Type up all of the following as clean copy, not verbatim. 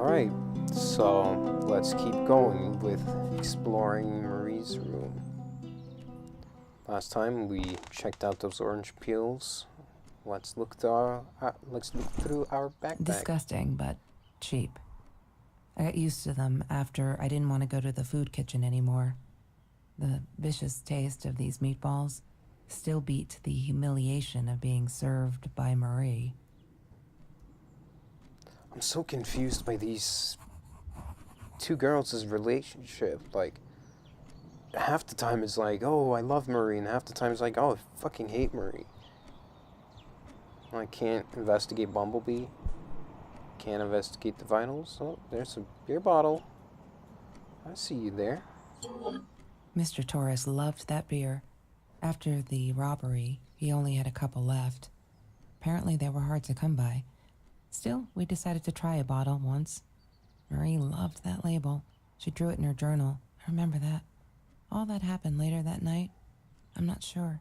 Alright, so let's keep going with exploring Marie's room. Last time we checked out those orange peels. Let's look through our backpack. Disgusting, but cheap. I got used to them after I didn't want to go to the food kitchen anymore. The vicious taste of these meatballs still beat the humiliation of being served by Marie. I'm so confused by these two girls' relationship. Like, half the time it's like, oh, I love Marie, and half the time it's like, oh, I fucking hate Marie. I can't investigate Bumblebee. Can't investigate the vitals. Oh, there's a beer bottle. I see you there. Mr. Torres loved that beer. After the robbery, he only had a couple left. Apparently they were hard to come by. Still, we decided to try a bottle once. Marie loved that label. She drew it in her journal. I remember that. All that happened later that night, I'm not sure.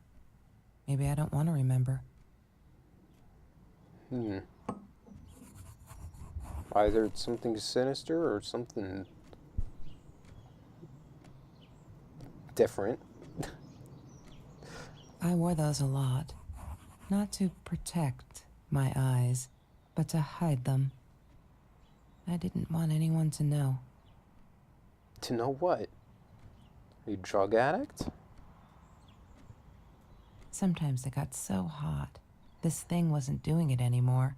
Maybe I don't want to remember. Either it's something sinister or something different. I wore those a lot. Not to protect my eyes, but to hide them. I didn't want anyone to know. To know what? Are you a drug addict? Sometimes it got so hot, this thing wasn't doing it anymore.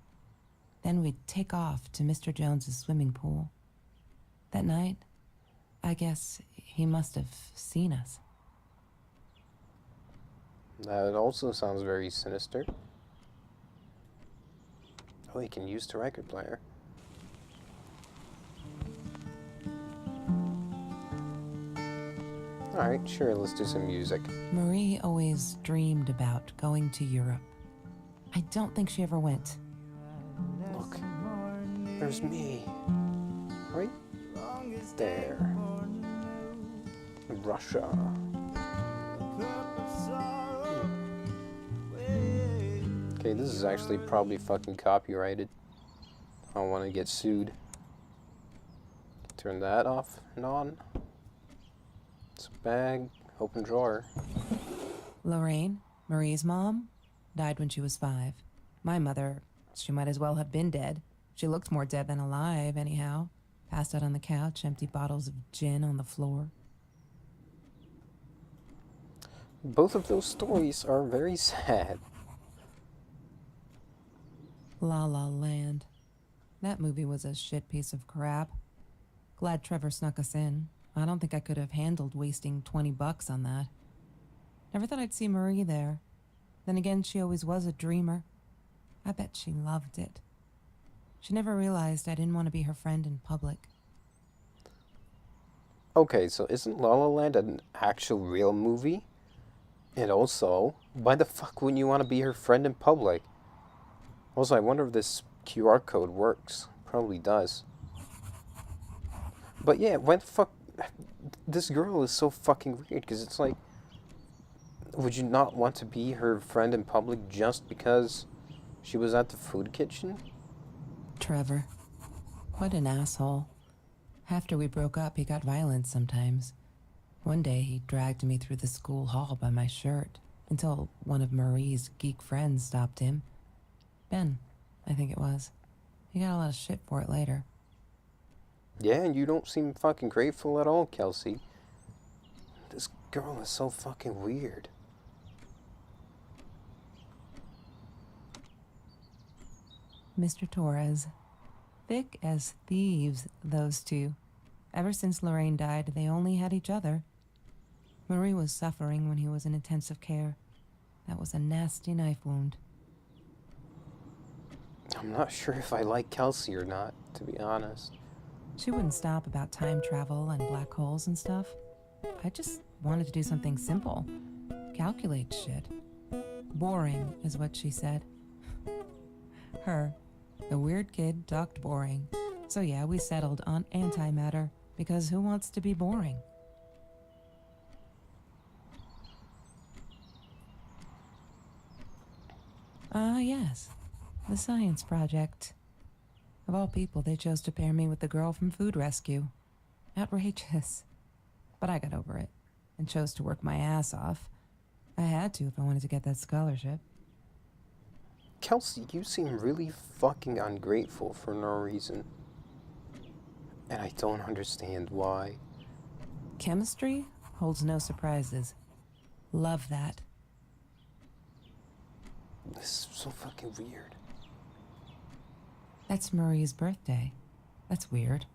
Then we'd take off to Mr. Jones's swimming pool. That night, I guess he must have seen us. That also sounds very sinister. Oh, you can use the record player. Alright, sure, let's do some music. Marie always dreamed about going to Europe. I don't think she ever went. Look, there's me. Right there. Russia. Okay, this is actually probably fucking copyrighted. I don't want to get sued. Turn that off and on. It's a bag, open drawer. Lorraine, Marie's mom, died when she was 5. My mother, she might as well have been dead. She looked more dead than alive, anyhow. Passed out on the couch, empty bottles of gin on the floor. Both of those stories are very sad. La La Land. That movie was a shit piece of crap. Glad Trevor snuck us in. I don't think I could have handled wasting $20 on that. Never thought I'd see Marie there. Then again, she always was a dreamer. I bet she loved it. She never realized I didn't want to be her friend in public. Okay, so isn't La La Land an actual real movie? And also, why the fuck wouldn't you want to be her friend in public? Also, I wonder if this QR code works. Probably does. But yeah, why the fuck... This girl is so fucking weird, because it's like... Would you not want to be her friend in public just because she was at the food kitchen? Trevor. What an asshole. After we broke up, he got violent sometimes. One day, he dragged me through the school hall by my shirt until one of Marie's geek friends stopped him. Ben, I think it was. He got a lot of shit for it later. Yeah, and you don't seem fucking grateful at all, Kelsey. This girl is so fucking weird. Mr. Torres. Thick as thieves, those two. Ever since Lorraine died, they only had each other. Marie was suffering when he was in intensive care. That was a nasty knife wound. I'm not sure if I like Kelsey or not, to be honest. She wouldn't stop about time travel and black holes and stuff. I just wanted to do something simple. Calculate shit. Boring is what she said. Her, the weird kid, talked boring. So yeah, we settled on antimatter, because who wants to be boring? Ah, yes. The science project. Of all people, they chose to pair me with the girl from Food Rescue. Outrageous. But I got over it and chose to work my ass off. I had to if I wanted to get that scholarship. Kelsey, you seem really fucking ungrateful for no reason. And I don't understand why. Chemistry holds no surprises. Love that. This is so fucking weird. That's Marie's birthday. That's weird.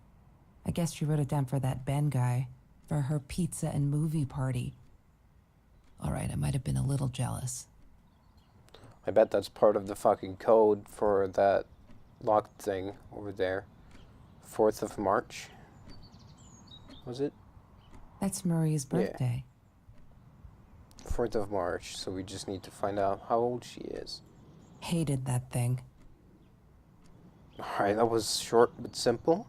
I guess she wrote it down for that Ben guy, for her pizza and movie party. All right, I might have been a little jealous. I bet that's part of the fucking code for that locked thing over there. 4th of March? Was it? That's Marie's birthday. 4th of March, so we just need to find out how old she is. Hated that thing. Alright, that was short but simple.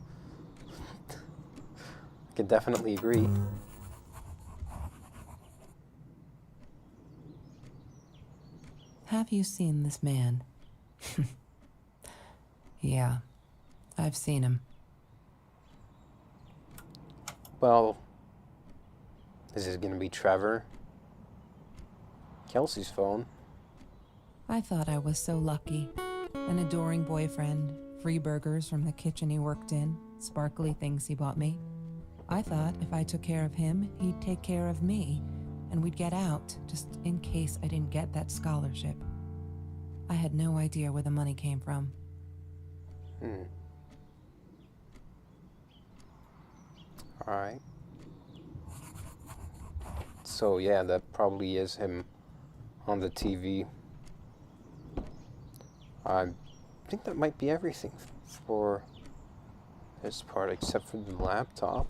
I can definitely agree. Have you seen this man? Yeah, I've seen him. Well, is it gonna be Trevor? Kelsey's phone. I thought I was so lucky. An adoring boyfriend, free burgers from the kitchen he worked in, sparkly things he bought me. I thought if I took care of him, he'd take care of me, and we'd get out, just in case I didn't get that scholarship. I had no idea where the money came from. Alright. So yeah, that probably is him on the TV. I think that might be everything for this part, except for the laptop.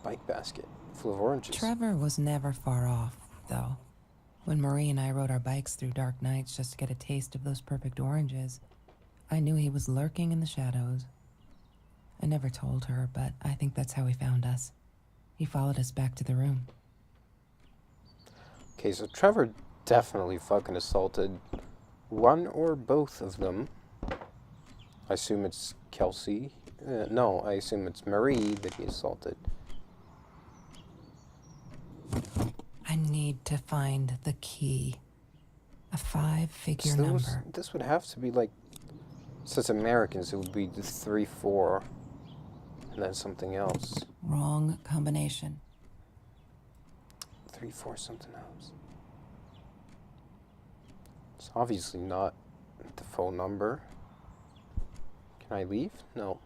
Bike basket full of oranges. Trevor was never far off, though. When Marie and I rode our bikes through dark nights just to get a taste of those perfect oranges, I knew he was lurking in the shadows. I never told her, but I think that's how he found us. He followed us back to the room. Okay, so Trevor definitely fucking assaulted one or both of them. I assume it's Kelsey. No, I assume it's Marie that he assaulted. I need to find the key. A 5-figure So number. this would have to be like, since Americans, it would be the 3-4, and then something else. Wrong combination. 3-4 something else. It's obviously not the phone number. Can I leave? No.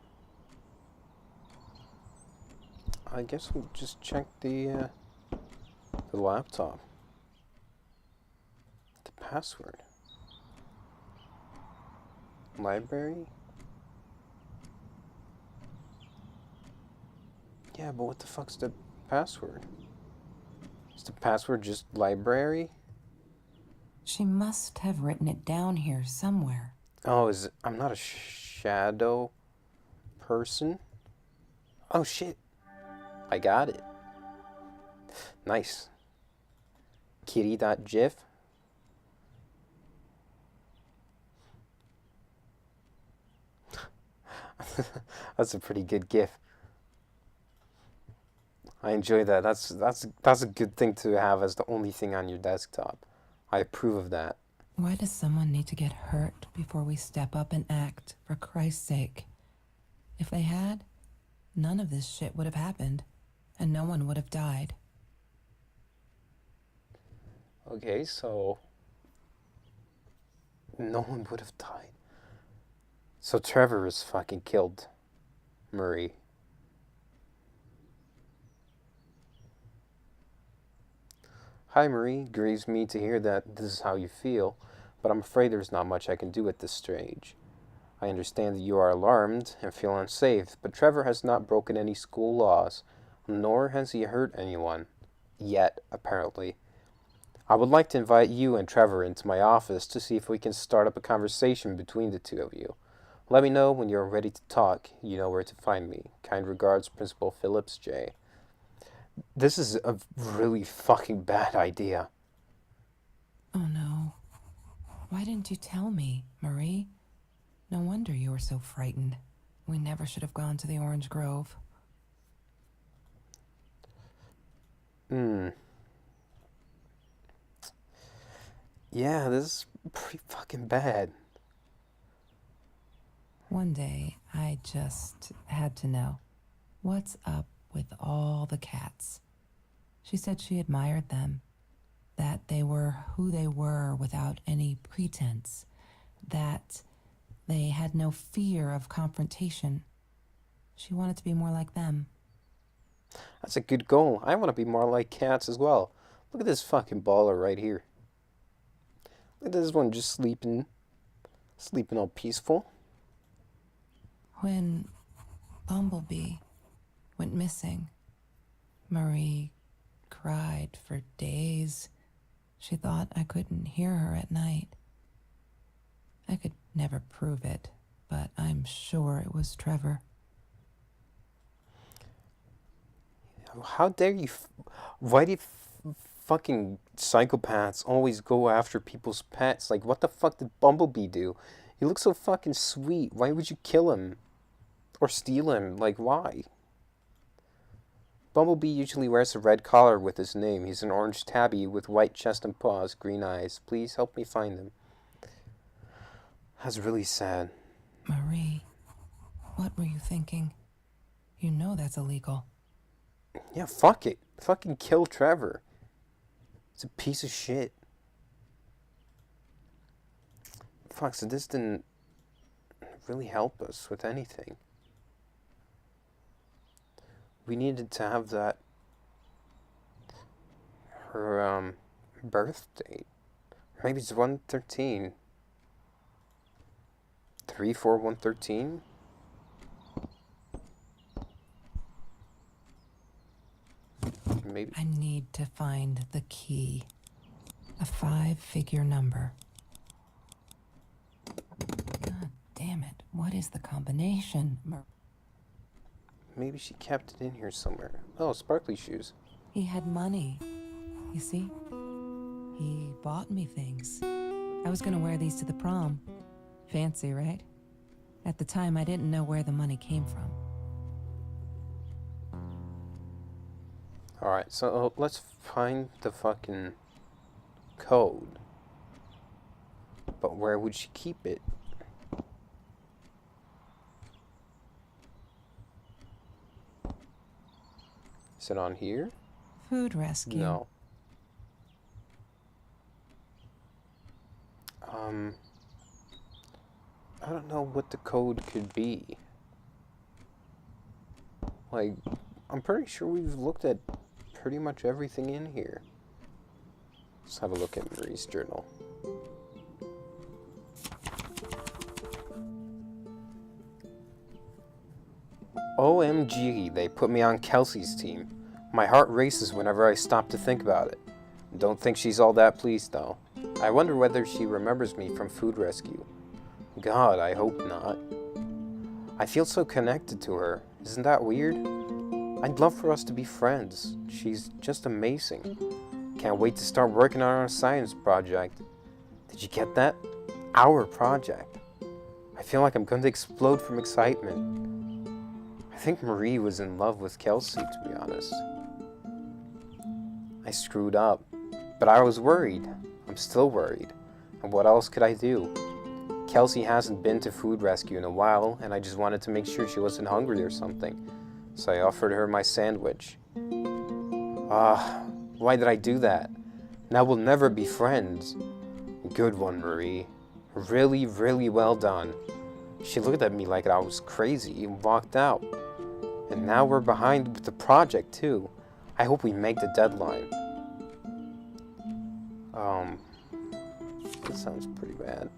I guess we'll just check the laptop. The password. Library? Yeah, but what the fuck's the password? Is the password just library? She must have written it down here somewhere. Oh, I'm not a shadow person? Oh shit. I got it. Nice. Kitty.gif. That's a pretty good gif. I enjoy that. That's a good thing to have as the only thing on your desktop. I approve of that. Why does someone need to get hurt before we step up and act, for Christ's sake? If they had, none of this shit would have happened, and no one would have died. Okay, so no one would have died. So Trevor has fucking killed Marie. Hi Marie, grieves me to hear that this is how you feel, but I'm afraid there's not much I can do at this stage. I understand that you are alarmed and feel unsafe, but Trevor has not broken any school laws, nor has he hurt anyone. Yet, apparently. I would like to invite you and Trevor into my office to see if we can start up a conversation between the two of you. Let me know when you're ready to talk. You know where to find me. Kind regards, Principal Phillips J. This is a really fucking bad idea. Oh no. Why didn't you tell me, Marie? No wonder you were so frightened. We never should have gone to the orange grove. Yeah, this is pretty fucking bad. One day, I just had to know. What's up with all the cats? She said she admired them, that they were who they were without any pretense, that they had no fear of confrontation. She wanted to be more like them. That's a good goal. I want to be more like cats as well. Look at this fucking baller right here. Look at this one just sleeping all peaceful. When Bumblebee went missing, Marie cried for days. She thought I couldn't hear her at night. I could never prove it, but I'm sure it was Trevor. How dare you? Why do fucking psychopaths always go after people's pets? Like, what the fuck did Bumblebee do? He looks so fucking sweet. Why would you kill him? Or steal him? Like, why? Bumblebee usually wears a red collar with his name. He's an orange tabby with white chest and paws, green eyes. Please help me find him. That's really sad. Marie, what were you thinking? You know that's illegal. Yeah, fuck it. Fucking kill Trevor. It's a piece of shit. Fuck, so this didn't really help us with anything. We needed to have that, her birth date. Maybe it's 113. 3-4-113? Maybe. I need to find the key. A 5-figure number. God damn it. What is the combination? Maybe she kept it in here somewhere. Oh, sparkly shoes. He had money. You see? He bought me things. I was gonna wear these to the prom. Fancy, right? At the time, I didn't know where the money came from. Alright, so let's find the fucking code. But where would she keep it? Is it on here? Food rescue. No. I don't know what the code could be. Like, I'm pretty sure we've looked at pretty much everything in here. Let's have a look at Marie's journal. OMG, they put me on Kelsey's team. My heart races whenever I stop to think about it. Don't think she's all that pleased, though. I wonder whether she remembers me from food rescue. God, I hope not. I feel so connected to her. Isn't that weird? I'd love for us to be friends. She's just amazing. Can't wait to start working on our science project. Did you get that? Our project. I feel like I'm going to explode from excitement. I think Marie was in love with Kelsey, to be honest. I screwed up, but I was worried. I'm still worried. And what else could I do? Kelsey hasn't been to food rescue in a while, and I just wanted to make sure she wasn't hungry or something. So I offered her my sandwich. Why did I do that? Now we'll never be friends. Good one, Marie. Really, really well done. She looked at me like I was crazy and walked out. And now we're behind with the project, too. I hope we make the deadline. That sounds pretty bad.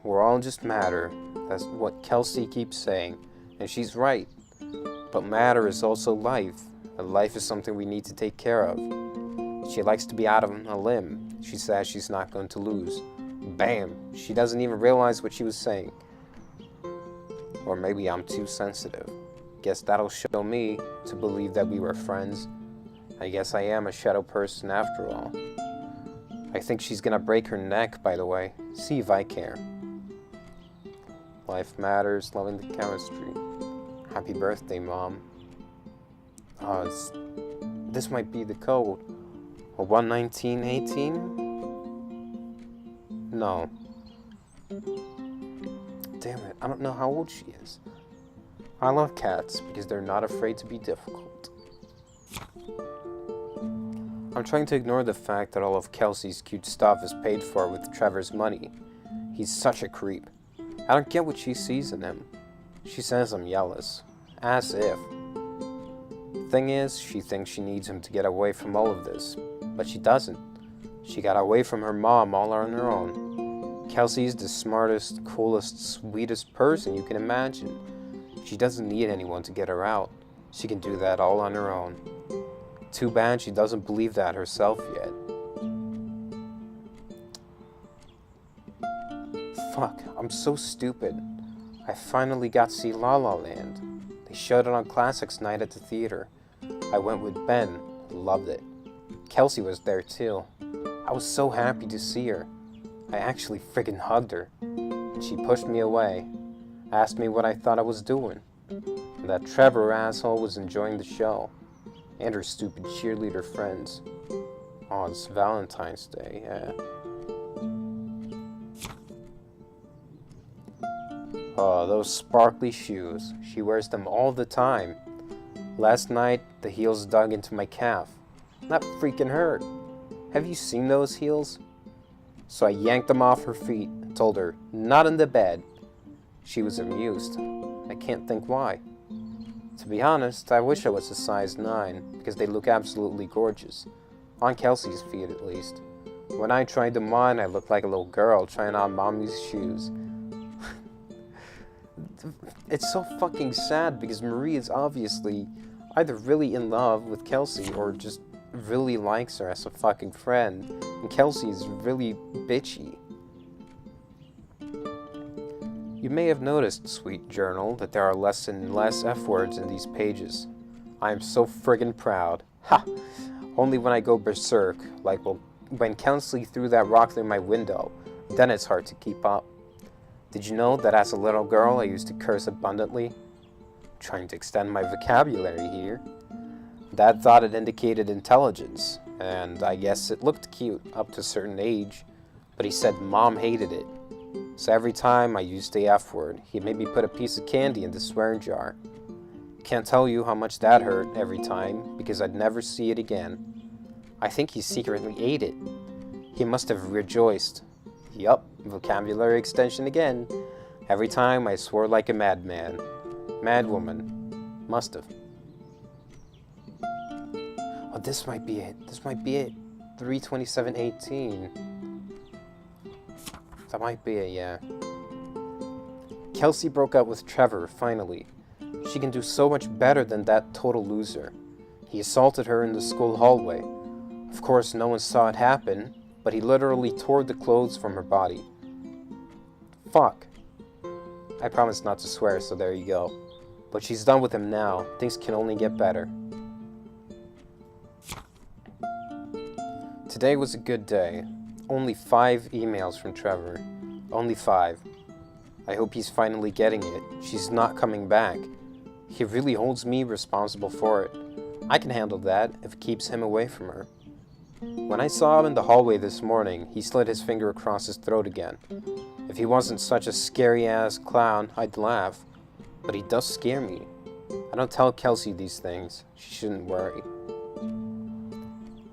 We're all just matter. That's what Kelsey keeps saying. And she's right. But matter is also life. And life is something we need to take care of. She likes to be out on a limb. She says she's not going to lose. Bam! She doesn't even realize what she was saying. Or maybe I'm too sensitive. Guess that'll show me to believe that we were friends. I guess I am a shadow person after all. I think she's gonna break her neck, by the way. See if I care. Life matters, loving the chemistry. Happy birthday, Mom. This might be the code. A 11918? No. Damn it, I don't know how old she is. I love cats because they're not afraid to be difficult. I'm trying to ignore the fact that all of Kelsey's cute stuff is paid for with Trevor's money. He's such a creep. I don't get what she sees in him. She says I'm jealous. As if. Thing is, she thinks she needs him to get away from all of this. But she doesn't. She got away from her mom all on her own. Kelsey's the smartest, coolest, sweetest person you can imagine. She doesn't need anyone to get her out. She can do that all on her own. Too bad she doesn't believe that herself yet. Fuck, I'm so stupid. I finally got to see La La Land. They showed it on Classics night at the theater. I went with Ben. Loved it. Kelsey was there too. I was so happy to see her. I actually friggin' hugged her. She pushed me away. Asked me what I thought I was doing. And that Trevor asshole was enjoying the show. And her stupid cheerleader friends. Oh, it's Valentine's Day, yeah. Oh, those sparkly shoes. She wears them all the time. Last night, the heels dug into my calf. That freaking hurt. Have you seen those heels? So I yanked them off her feet and told her, not in the bed. She was amused. I can't think why. To be honest, I wish I was a size 9, because they look absolutely gorgeous. On Kelsey's feet, at least. When I tried them on, I looked like a little girl trying on mommy's shoes. It's so fucking sad, because Marie is obviously either really in love with Kelsey or just really likes her as a fucking friend, and Kelsey is really bitchy. You may have noticed, sweet journal, that there are less and less F-words in these pages. I am so friggin' proud. Ha! Only when I go berserk, like when Kelsey threw that rock through my window, then it's hard to keep up. Did you know that as a little girl I used to curse abundantly? Trying to extend my vocabulary here. Dad thought it indicated intelligence, and I guess it looked cute up to a certain age, but he said Mom hated it. So every time I used the F word, he made me put a piece of candy in the swearing jar. Can't tell you how much that hurt every time, because I'd never see it again. I think he secretly ate it. He must have rejoiced. Yup, vocabulary extension again. Every time I swore like a madman. Madwoman. Must have. Oh, this might be it. This might be it. 32718. That might be it, yeah. Kelsey broke up with Trevor, finally. She can do so much better than that total loser. He assaulted her in the school hallway. Of course, no one saw it happen, but he literally tore the clothes from her body. Fuck. I promised not to swear, so there you go. But she's done with him now. Things can only get better. Today was a good day. Only 5 emails from Trevor. Only 5. I hope he's finally getting it. She's not coming back. He really holds me responsible for it. I can handle that if it keeps him away from her. When I saw him in the hallway this morning, he slid his finger across his throat again. If he wasn't such a scary-ass clown, I'd laugh. But he does scare me. I don't tell Kelsey these things. She shouldn't worry.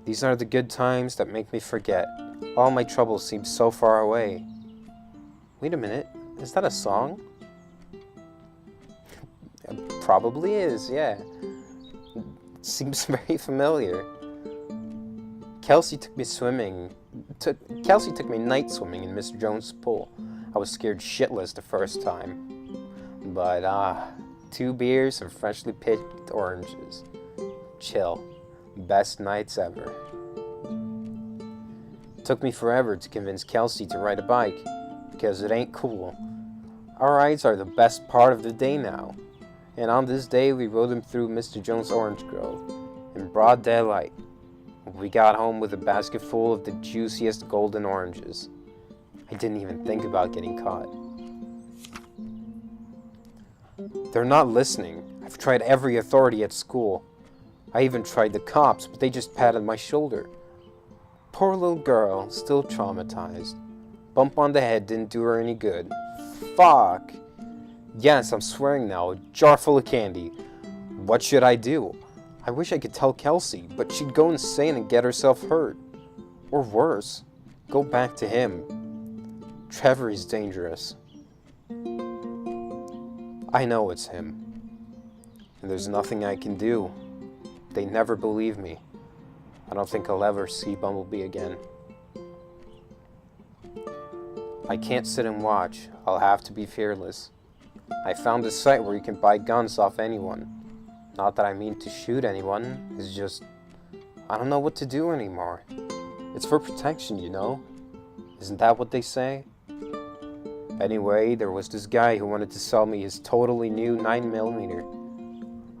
These are the good times that make me forget. All my troubles seem so far away. Wait a minute, is that a song? It probably is, yeah. It seems very familiar. Kelsey took me night swimming in Miss Jones' pool. I was scared shitless the first time. But 2 beers and freshly picked oranges. Chill. Best nights ever. Took me forever to convince Kelsey to ride a bike, because it ain't cool. Our rides are the best part of the day now, and on this day we rode him through Mr. Jones' orange grove, in broad daylight. We got home with a basket full of the juiciest golden oranges. I didn't even think about getting caught. They're not listening. I've tried every authority at school. I even tried the cops, but they just patted my shoulder. Poor little girl, still traumatized. Bump on the head didn't do her any good. Fuck. Yes, I'm swearing now. A jar full of candy. What should I do? I wish I could tell Kelsey, but she'd go insane and get herself hurt. Or worse, go back to him. Trevor is dangerous. I know it's him. And there's nothing I can do. They never believe me. I don't think I'll ever see Bumblebee again. I can't sit and watch. I'll have to be fearless. I found a site where you can buy guns off anyone. Not that I mean to shoot anyone. It's just, I don't know what to do anymore. It's for protection, you know? Isn't that what they say? Anyway, there was this guy who wanted to sell me his totally new 9mm.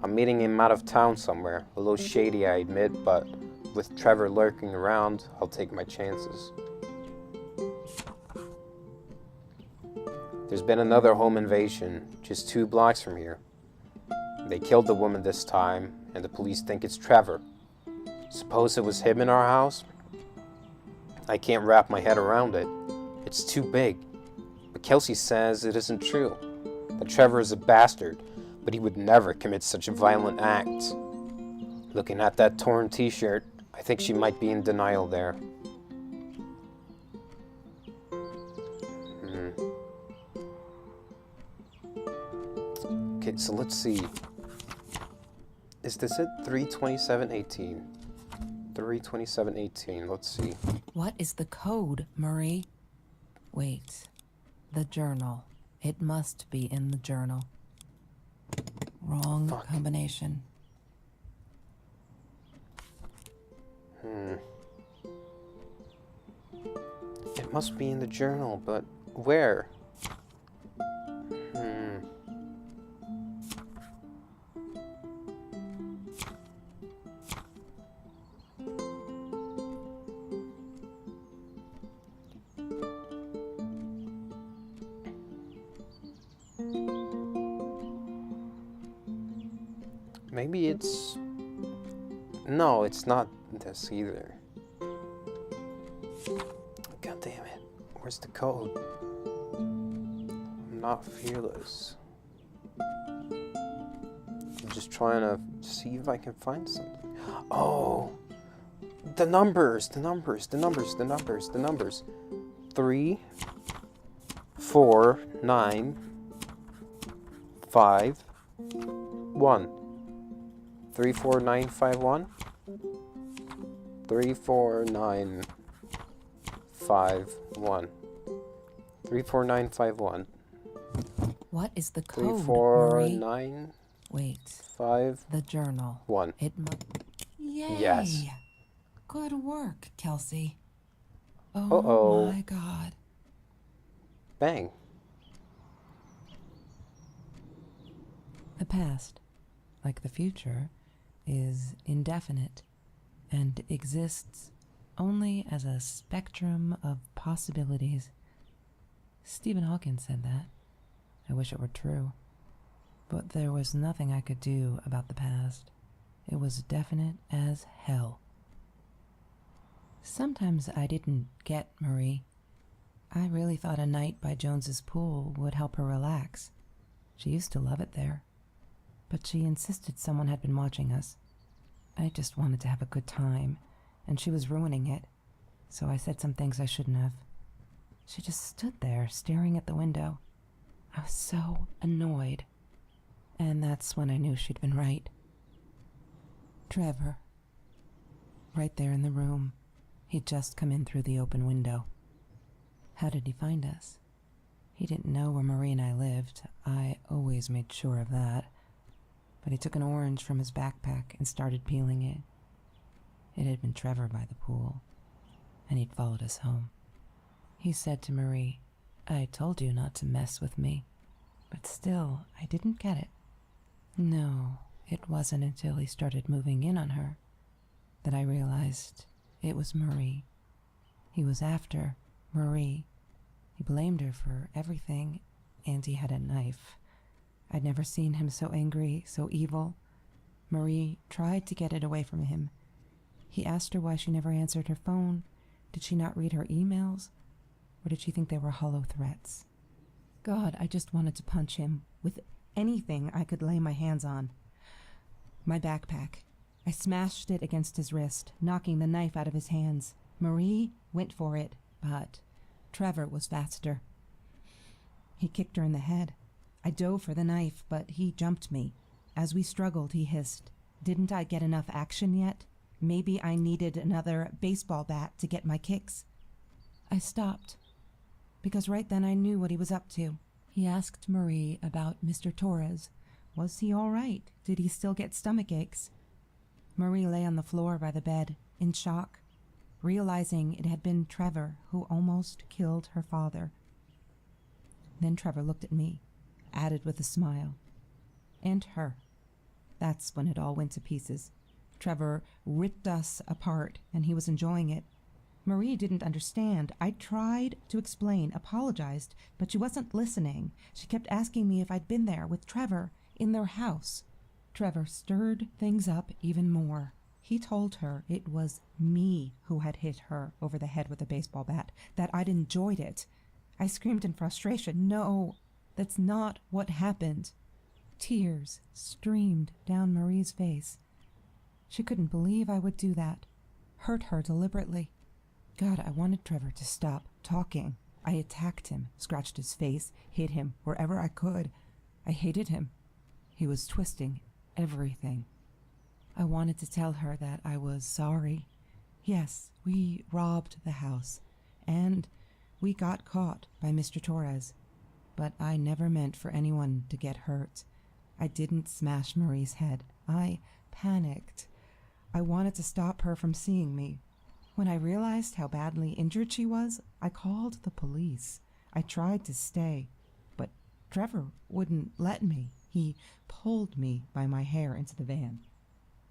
I'm meeting him out of town somewhere. A little shady, I admit, but with Trevor lurking around, I'll take my chances. There's been another home invasion, just 2 blocks from here. They killed the woman this time, and the police think it's Trevor. Suppose it was him in our house? I can't wrap my head around it. It's too big. But Kelsey says it isn't true. That Trevor is a bastard, but he would never commit such a violent act. Looking at that torn t-shirt, I think she might be in denial there. Okay, so let's see. Is this it? 32718. 32718. Let's see. What is the code, Marie? Wait. The journal. It must be in the journal. Wrong Fuck. combination. It must be in the journal, but where? Maybe it's... No, it's not this either. God damn it. Where's the code? I'm not fearless. I'm just trying to see if I can find something. Oh! The numbers! 3, 4, 9, 5, 1. 34951. 34951. 34951. What is the code, Marie? 349. Wait. 5. The journal. 1. It must... Yay! Yes. Good work, Kelsey. Oh Uh-oh. my God. Bang. The past, like the future, is indefinite and exists only as a spectrum of possibilities. Stephen Hawking said that. I wish it were true. But there was nothing I could do about the past. It was definite as hell. Sometimes I didn't get Marie. I really thought a night by Jones's pool would help her relax. She used to love it there. But she insisted someone had been watching us. I just wanted to have a good time, and she was ruining it, so I said some things I shouldn't have. She just stood there, staring at the window. I was so annoyed. And that's when I knew she'd been right. Trevor. Right there in the room. He'd just come in through the open window. How did he find us? He didn't know where Marie and I lived. I always made sure of that. But he took an orange from his backpack and started peeling it. It had been Trevor by the pool, and he'd followed us home. He said to Marie, "I told you not to mess with me." But still, I didn't get it. No, it wasn't until he started moving in on her that I realized it was Marie. He was after Marie. He blamed her for everything, and he had a knife. I'd never seen him so angry, so evil. Marie tried to get it away from him. He asked her why she never answered her phone. Did she not read her emails? Or did she think they were hollow threats? God, I just wanted to punch him with anything I could lay my hands on. My backpack. I smashed it against his wrist, knocking the knife out of his hands. Marie went for it, but Trevor was faster. He kicked her in the head. I dove for the knife, but he jumped me. As we struggled, he hissed, "Didn't I get enough action yet? Maybe I needed another baseball bat to get my kicks." I stopped, because right then I knew what he was up to. He asked Marie about Mr. Torres. Was he all right? Did he still get stomach aches? Marie lay on the floor by the bed, in shock, realizing it had been Trevor who almost killed her father. Then Trevor looked at me, added with a smile. And her. That's when it all went to pieces. Trevor ripped us apart, and he was enjoying it. Marie didn't understand. I tried to explain, apologized, but she wasn't listening. She kept asking me if I'd been there with Trevor in their house. Trevor stirred things up even more. He told her it was me who had hit her over the head with a baseball bat, that I'd enjoyed it. I screamed in frustration, "No, that's not what happened." Tears streamed down Marie's face. She couldn't believe I would do that, hurt her deliberately. God, I wanted Trevor to stop talking. I attacked him, scratched his face, hit him wherever I could. I hated him. He was twisting everything. I wanted to tell her that I was sorry. Yes, we robbed the house, and we got caught by Mr. Torres, but I never meant for anyone to get hurt. I didn't smash Marie's head. I panicked. I wanted to stop her from seeing me. When I realized how badly injured she was, I called the police. I tried to stay, but Trevor wouldn't let me. He pulled me by my hair into the van.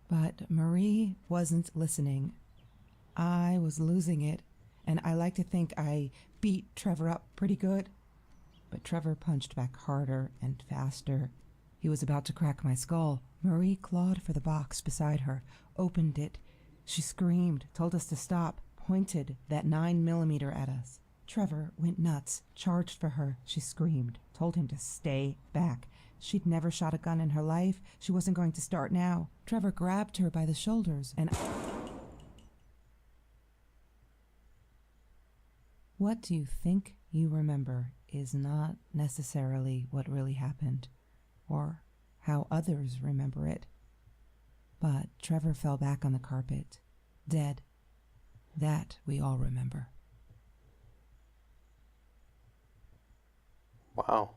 But Marie wasn't listening. I was losing it, and I like to think I beat Trevor up pretty good. But Trevor punched back harder and faster. He was about to crack my skull. Marie clawed for the box beside her, opened it. She screamed, told us to stop, pointed that 9mm at us. Trevor went nuts, charged for her. She screamed, told him to stay back. She'd never shot a gun in her life. She wasn't going to start now. Trevor grabbed her by the shoulders and... What you think you remember is not necessarily what really happened, or how others remember it. But Trevor fell back on the carpet, dead. That we all remember. Wow.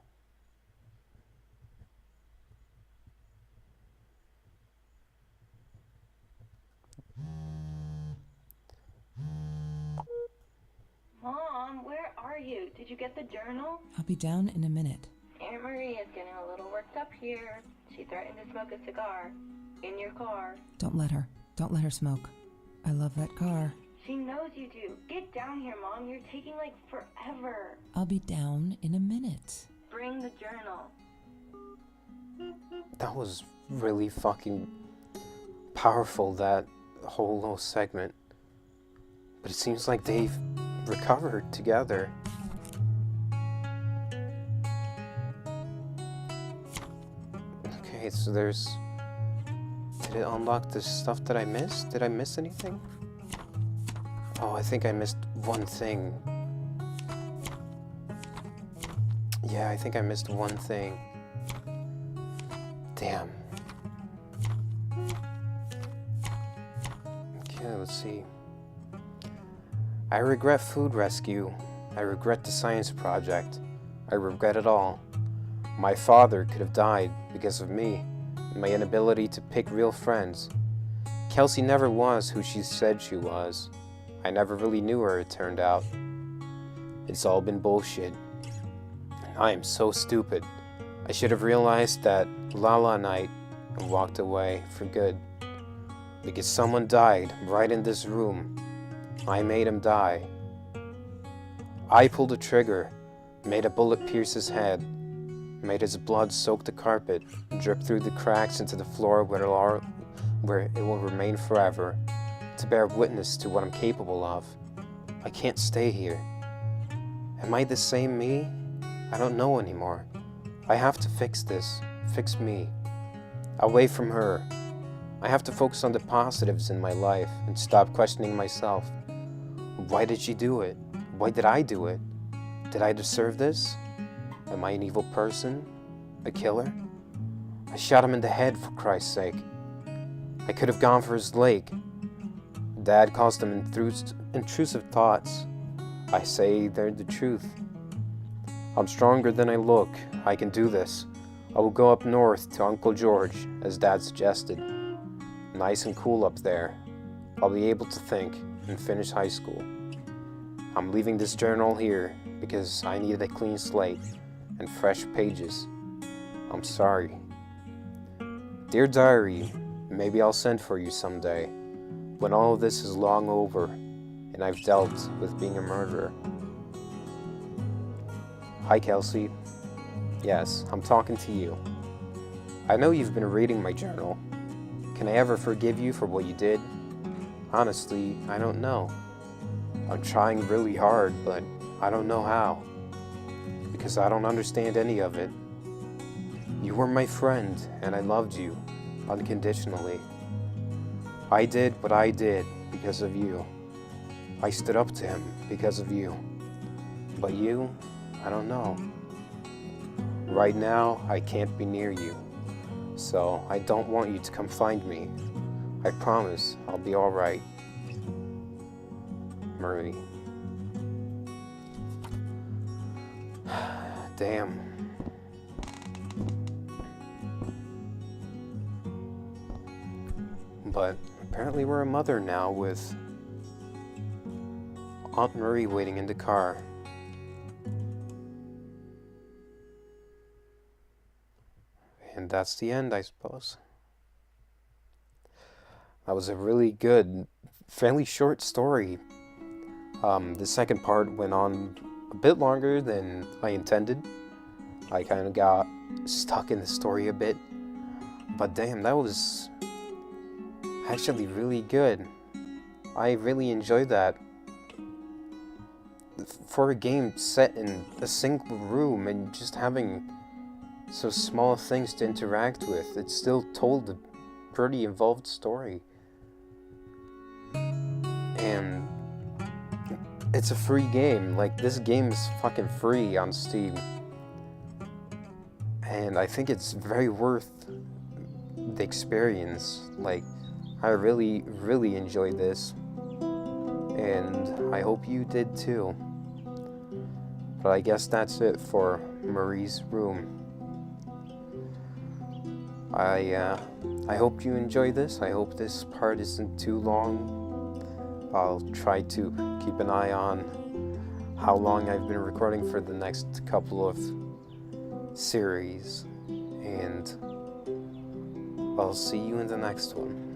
Mom, where are you? Did you get the journal? I'll be down in a minute. Aunt Marie is getting a little worked up here. She threatened to smoke a cigar. In your car. Don't let her. Don't let her smoke. I love that car. She knows you do. Get down here, Mom. You're taking like forever. I'll be down in a minute. Bring the journal. That was really fucking powerful, that whole little segment. But it seems like they've recovered together. Okay, so there's... Did it unlock the stuff that I missed? Did I miss anything? Oh, I think I missed one thing. Yeah, I think I missed one thing. Damn. Okay, let's see. I regret food rescue. I regret the science project. I regret it all. My father could have died because of me. My inability to pick real friends. Kelsey never was who she said she was. I never really knew her, it turned out. It's all been bullshit. I am so stupid. I should have realized that la night and walked away for good. Because someone died right in this room. I made him die. I pulled the trigger, made a bullet pierce his head, made his blood soak the carpet, drip through the cracks into the floor where it will remain forever, to bear witness to what I'm capable of. I can't stay here. Am I the same me? I don't know anymore. I have to fix this, fix me. Away from her. I have to focus on the positives in my life and stop questioning myself. Why did she do it? Why did I do it? Did I deserve this? Am I an evil person? A killer? I shot him in the head, for Christ's sake. I could have gone for his leg. Dad calls them intrusive thoughts. I say they're the truth. I'm stronger than I look. I can do this. I will go up north to Uncle George, as Dad suggested. Nice and cool up there. I'll be able to think and finish high school. I'm leaving this journal here because I needed a clean slate and fresh pages. I'm sorry. Dear Diary, maybe I'll send for you someday, when all of this is long over and I've dealt with being a murderer. Hi, Kelsey. Yes, I'm talking to you. I know you've been reading my journal. Can I ever forgive you for what you did? Honestly, I don't know. I'm trying really hard, but I don't know how. Because I don't understand any of it. You were my friend, and I loved you, unconditionally. I did what I did because of you. I stood up to him because of you. But you, I don't know. Right now, I can't be near you. So I don't want you to come find me. I promise I'll be alright. Marie. Damn. But apparently we're a mother now with Aunt Marie waiting in the car. And that's the end, I suppose. That was a really good, fairly short story. The second part went on a bit longer than I intended. I kind of got stuck in the story a bit. But damn, that was actually really good. I really enjoyed that. For a game set in a single room and just having so small things to interact with, it still told a pretty involved story. And it's a free game. Like, this game is fucking free on Steam. And I think it's very worth the experience. Like, I really, really enjoyed this. And I hope you did too. But I guess that's it for Marie's Room. I hope you enjoy this. I hope this part isn't too long. I'll try to keep an eye on how long I've been recording for the next couple of series. And I'll see you in the next one.